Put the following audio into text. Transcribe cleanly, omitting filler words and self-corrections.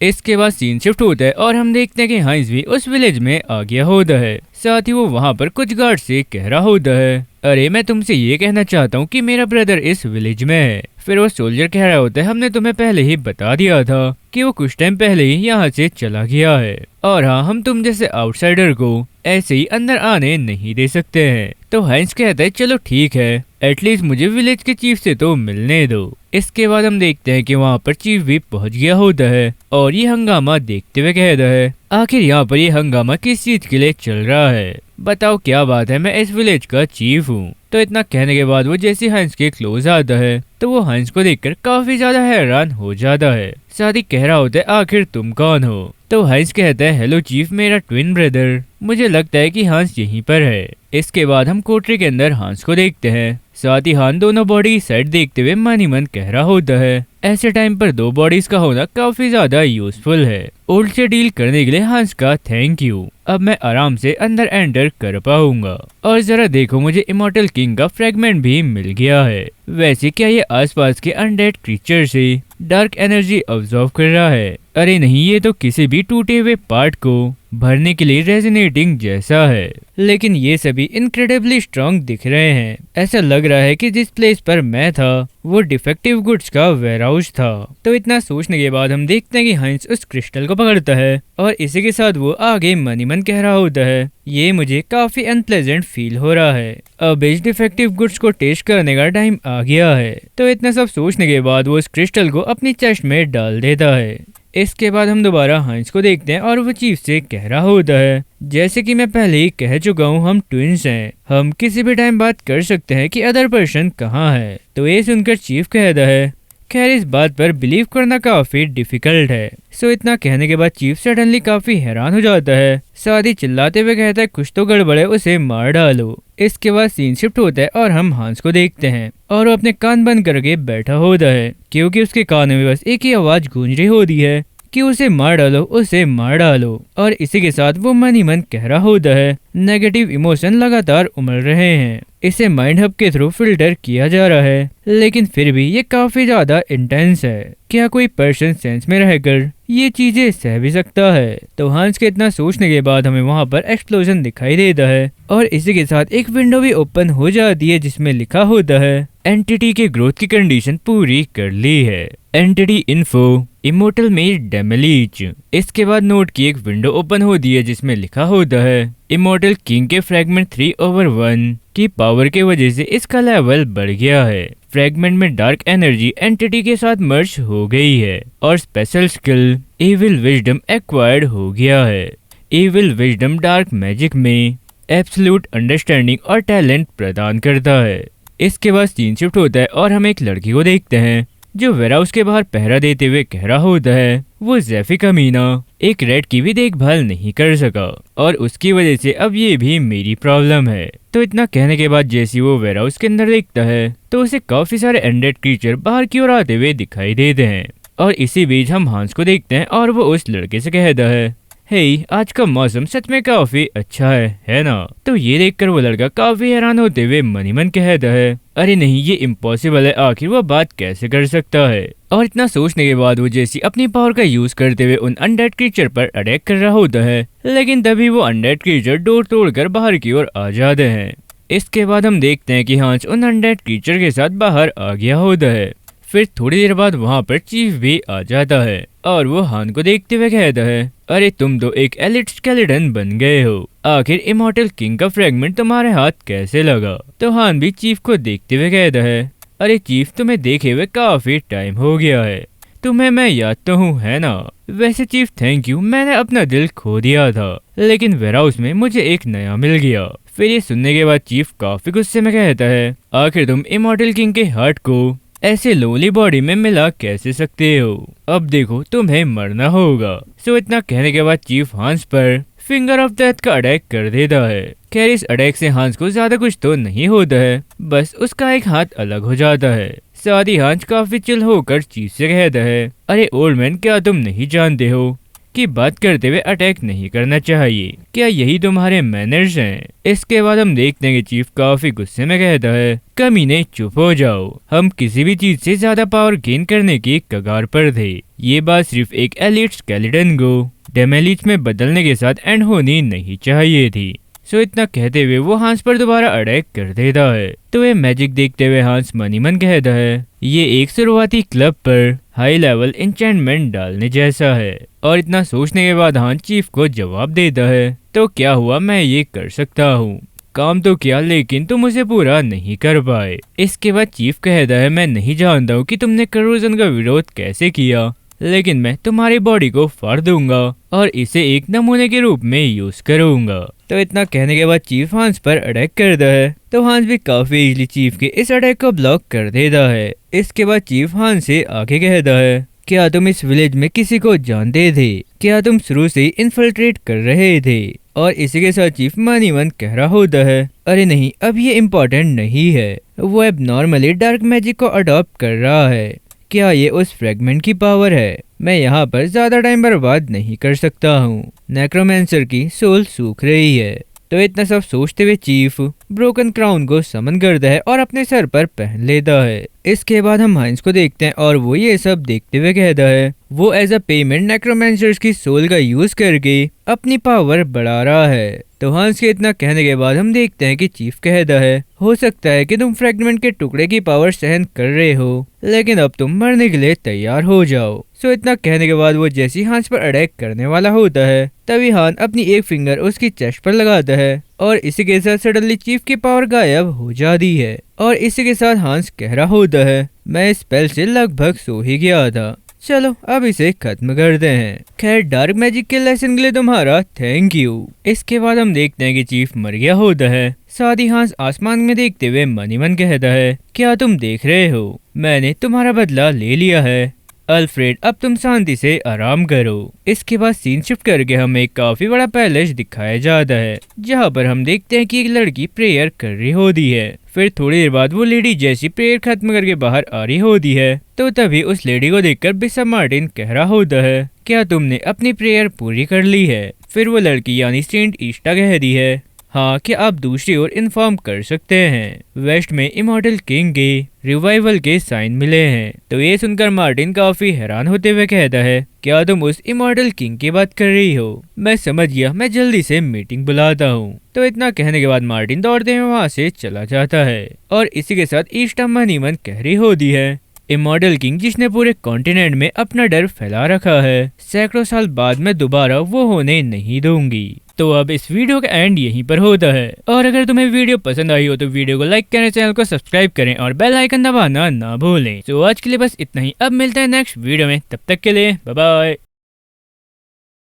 इसके बाद scene shift होता है और हम देखते हैं कि हाइंस भी उस विलेज में आ गया होता है। साथ ही वो वहाँ पर कुछ गार्ड से कह रहा होता है, अरे मैं तुमसे ये कहना चाहता हूँ कि मेरा ब्रदर इस विलेज में है। फिर वो सोल्जर कह रहा होता है, हमने तुम्हें पहले ही बता दिया था कि वो कुछ टाइम पहले ही यहाँ से चला गया है, और हाँ हम तुम जैसे आउटसाइडर को ऐसे ही अंदर आने नहीं दे सकते हैं। तो हाइंस कहता है चलो ठीक है, एटलीस्ट मुझे विलेज के चीफ से तो मिलने दो। इसके बाद हम देखते हैं कि वहाँ पर चीफ भी पहुँच गया होता है और ये हंगामा देखते हुए कहता है, आखिर यहाँ पर ये हंगामा किस चीज के लिए चल रहा है, बताओ क्या बात है, मैं इस विलेज का चीफ हूँ। तो इतना कहने के बाद वो जैसे हाइंस के क्लोज आता है तो वो हाइंस को देखकर काफी ज्यादा हैरान हो जाता है। साथ ही कह रहा होता है, आखिर तुम कौन हो। तो हाइंस कहता है, हेलो चीफ, मेरा ट्विन ब्रदर, मुझे लगता है कि हांस यहीं पर है। इसके बाद हम कोठरी के अंदर हांस को देखते हैं। साथ ही हान दोनों बॉडी साइड देखते हुए मन ही मन कह रहा होता है, ऐसे टाइम पर दो बॉडीज का होना काफी ज्यादा यूजफुल है। ओल्ड से डील करने के लिए हांस का थैंक यू। अब मैं आराम से अंदर एंटर कर पाऊंगा। और जरा देखो, मुझे इमॉर्टल किंग का फ्रेगमेंट भी मिल गया है। वैसे क्या ये आसपास के अनडेड क्रीचर से डार्क एनर्जी ऑब्जॉर्व कर रहा है? अरे नहीं, ये तो किसी भी टूटे हुए पार्ट को भरने के लिए रेजोनेटिंग जैसा है। लेकिन ये सभी इनक्रेडिबली स्ट्रॉन्ग दिख रहे हैं। ऐसा लग रहा है कि जिस प्लेस पर मैं था वो डिफेक्टिव गुड्स का वेयरहाउस था। तो इतना सोचने के बाद हम देखते हैं कि हाइंस उस क्रिस्टल को पकड़ता है और इसी के साथ वो आगे मन ही मन कह रहा होता है, ये मुझे काफी अनप्लेजेंट फील हो रहा है, अब इस डिफेक्टिव गुड्स को टेस्ट करने का टाइम आ गया है। तो इतना सब सोचने के बाद वो उस क्रिस्टल को अपनी चेस्ट में डाल देता है। इसके बाद हम दोबारा हाइंस को देखते हैं और वो चीफ से कह रहा होता है, जैसे कि मैं पहले ही कह चुका हूँ, हम ट्विंस हैं, हम किसी भी टाइम बात कर सकते हैं कि अदर पर्सन कहाँ है। तो ये सुनकर चीफ कहता है, खैर इस बात पर बिलीव करना काफी डिफिकल्ट है। सो इतना कहने के बाद चीफ सडनली काफी हैरान हो जाता है। साथ ही चिल्लाते हुए कहता है, कुछ तो गड़बड़ है, उसे मार डालो। इसके बाद सीन शिफ्ट होता है और हम हांस को देखते हैं और वो अपने कान बंद करके बैठा होता है, क्योंकि उसके कानों में बस एक ही आवाज गूंज रही होती है कि उसे मार डालो, उसे मार डालो। और इसी के साथ वो मन ही मन कह रहा होता है, नेगेटिव इमोशन लगातार उमड़ रहे हैं, इसे माइंड हब के थ्रू फिल्टर किया जा रहा है, लेकिन फिर भी ये काफी ज्यादा इंटेंस है। क्या कोई पर्सन सेंस में रहकर ये चीजें सह भी सकता है? तो हांस के इतना सोचने के बाद हमें वहाँ पर एक्सप्लोजन दिखाई देता है और इसी के साथ एक विंडो भी ओपन हो जाती है जिसमें लिखा होता है, एंटिटी के ग्रोथ की कंडीशन पूरी कर ली है, entity info immortal made damage. इसके बाद नोट की एक विंडो ओपन होती है जिसमें लिखा होता है, इमोर्टल किंग के फ्रैगमेंट 3/1 की पावर के वजह से इसका लेवल बढ़ गया है। फ्रैगमेंट में डार्क एनर्जी एंटिटी के साथ मर्ज हो गई है और special skill evil wisdom acquired हो गया है। इविल विजडम डार्क मैजिक में एब्सोल्यूट अंडरस्टैंडिंग और टैलेंट प्रदान करता है। इसके बाद सीन शिफ्ट होता है और हम एक लड़की को देखते हैं जो वेयरहाउस के बाहर पहरा देते हुए कह रहा होता है, वो ज़ैफी कमीना एक रेड की भी देखभाल नहीं कर सका और उसकी वजह से अब ये भी मेरी प्रॉब्लम है। तो इतना कहने के बाद जैसे वो वेयरहाउस के अंदर देखता है तो उसे काफी सारे अनडेड क्रीचर बाहर की ओर आते हुए दिखाई देते हैं। और इसी बीच हम हांस को देखते हैं और वो उस लड़के से कहता है, हे आज का मौसम सच में काफी अच्छा है ना? तो ये देखकर वो लड़का काफी हैरान होते हुए मन ही मन कहता है, अरे नहीं ये इम्पॉसिबल है, आखिर वो बात कैसे कर सकता है? और इतना सोचने के बाद वो जैसी अपनी पावर का यूज करते हुए उन अनडेड क्रीचर पर अटैक कर रहा होता है, लेकिन तभी वो अनडेड क्रीचर डोर तोड़कर बाहर की ओर आ जाते हैं। इसके बाद हम देखते हैं कि हांस उन अनडेड क्रीचर के साथ बाहर आ गया होता है। फिर थोड़ी देर बाद वहाँ पर चीफ भी आ जाता है और वो हान को देखते हुए कहता है, अरे तुम तो एक एलिट स्केलेटन बन गए हो, आखिर इमॉर्टल किंग का फ्रैगमेंट तुम्हारे हाथ कैसे लगा? तो हान भी चीफ को देखते हुए कहता है, अरे चीफ तुम्हें देखे हुए काफी टाइम हो गया है, तुम्हें मैं याद तो हूँ है ना? वैसे चीफ थैंक यू, मैंने अपना दिल खो दिया था लेकिन वेयरहाउस में मुझे एक नया मिल गया। फिर ये सुनने के बाद चीफ काफी गुस्से में कहता है, आखिर तुम इमॉर्टल किंग के हार्ट को ऐसे लोली बॉडी में मिला कैसे सकते हो? अब देखो तुम्हें मरना होगा। सो इतना कहने के बाद चीफ हांस पर फिंगर ऑफ डेथ का अटैक कर देता है। खैर इस अटैक से हांस को ज्यादा कुछ तो नहीं होता है, बस उसका एक हाथ अलग हो जाता है। साथ ही हांस काफी चिल होकर चीफ से कहता है, अरे ओल्ड मैन क्या तुम नहीं जानते हो कि बात करते हुए अटैक नहीं करना चाहिए। क्या यही तुम्हारे मैनर्स हैं? इसके बाद हम देखते हैं कि चीफ काफी गुस्से में कहता है, कमीने चुप हो जाओ, हम किसी भी चीज से ज्यादा पावर गेन करने की कगार पर थे। ये बात सिर्फ एक एलिट स्केलेटन को डेमेलिच में बदलने के साथ एंड होनी नहीं चाहिए थी। सो इतना कहते हुए वो हांस पर दोबारा अटैक कर देता है। तो ये मैजिक देखते हुए हांस मनी मन कहता है, ये एक शुरुआती क्लब पर हाई लेवल एन्चेंटमेंट डालने जैसा है। और इतना सोचने के बाद हांस चीफ को जवाब देता है, तो क्या हुआ, मैं ये कर सकता हूँ, काम तो किया लेकिन तुम उसे पूरा नहीं कर पाए। इसके बाद चीफ कहता है, मैं नहीं जानता हूँ कि तुमने करोजन का विरोध कैसे किया, लेकिन मैं तुम्हारी बॉडी को फाड़ दूंगा और इसे एक नमूने के रूप में यूज करूंगा। तो इतना कहने के बाद चीफ हांस पर अटैक करता है। तो हांस भी काफी इजीली चीफ के इस अटैक को ब्लॉक कर देता है। इसके बाद चीफ हांस से आगे कहता है, क्या तुम इस विलेज में किसी को जानते थे? क्या तुम शुरू से इन्फिल्ट्रेट कर रहे थे? और इसी के साथ चीफ मनी मन कह रहा होता है, अरे नहीं, अब ये इम्पोर्टेंट नहीं है, वो अब नॉर्मली डार्क मैजिक को अडॉप्ट कर रहा है। क्या ये उस फ्रेगमेंट की पावर है? मैं यहाँ पर ज्यादा टाइम बर्बाद नहीं कर सकता हूँ, नेक्रोमेंसर की सोल सूख रही है। तो इतना सब सोचते हुए चीफ ब्रोकन क्राउन को समन करता है और अपने सर पर पहन लेता है। इसके बाद हम हाइंस को देखते हैं और वो ये सब देखते हुए कहता है, वो एज अ पेमेंट नेक्रोमेंसर्स की सोल का यूज करके अपनी पावर बढ़ा रहा है। तो हांस के इतना कहने के बाद हम देखते हैं कि चीफ कहता है, हो सकता है कि तुम फ्रैगमेंट के टुकड़े की पावर सहन कर रहे हो, लेकिन अब तुम मरने के लिए तैयार हो जाओ। सो इतना कहने के बाद वो जैसे हांस पर अटैक करने वाला होता है, तभी हान अपनी एक फिंगर उसकी चेस्ट पर लगाता है और इसी के साथ सडनली चीफ की पावर गायब हो जाती है। और इसी के साथ हांस कह रहा होता है, मैं इस स्पेल से लगभग सो ही गया था, चलो अब इसे खत्म करते हैं। खैर, डार्क मैजिक के लेसन के लिए तुम्हारा थैंक यू। इसके बाद हम देखते हैं कि चीफ मर गया होता है। साथ ही हांस आसमान में देखते हुए मनी मन कहता है, क्या तुम देख रहे हो, मैंने तुम्हारा बदला ले लिया है। अल्फ्रेड, अब तुम शांति से आराम करो। इसके बाद सीन शिफ्ट करके हमें एक काफी बड़ा पैलेस दिखाया जाता है, जहाँ पर हम देखते हैं कि एक लड़की प्रेयर कर रही होती है। फिर थोड़ी देर बाद वो लेडी जैसी प्रेयर खत्म करके बाहर आ रही होती है, तो तभी उस लेडी को देखकर बिशप मार्टिन कह रहा होता है, क्या तुमने अपनी प्रेयर पूरी कर ली है? फिर वो लड़की यानी सेंट ईस्टा कहती है, हाँ, क्या आप दूसरी ओर इन्फॉर्म कर सकते हैं, वेस्ट में इमॉर्टल किंग के रिवाइवल के साइन मिले हैं। तो ये सुनकर मार्टिन काफी हैरान होते हुए कहता है, क्या तुम उस इमॉर्टल किंग की बात कर रही हो? मैं समझ गया, मैं जल्दी से मीटिंग बुलाता हूँ। तो इतना कहने के बाद मार्टिन दौड़ते हुए वहाँ से चला जाता है और इसी के साथ ईस्टा मनी मन कह रही होती है, इमॉर्टल किंग जिसने पूरे कॉन्टिनेंट में अपना डर फैला रखा है, सैकड़ों साल बाद में दोबारा वो होने नहीं दूंगी। तो अब इस वीडियो का एंड यहीं पर होता है। और अगर तुम्हें वीडियो पसंद आई हो तो वीडियो को लाइक करें, चैनल को सब्सक्राइब करें और बेल आइकन दबाना ना भूलें। तो आज के लिए बस इतना ही, अब मिलते हैं नेक्स्ट वीडियो में, तब तक के लिए बाय बाय।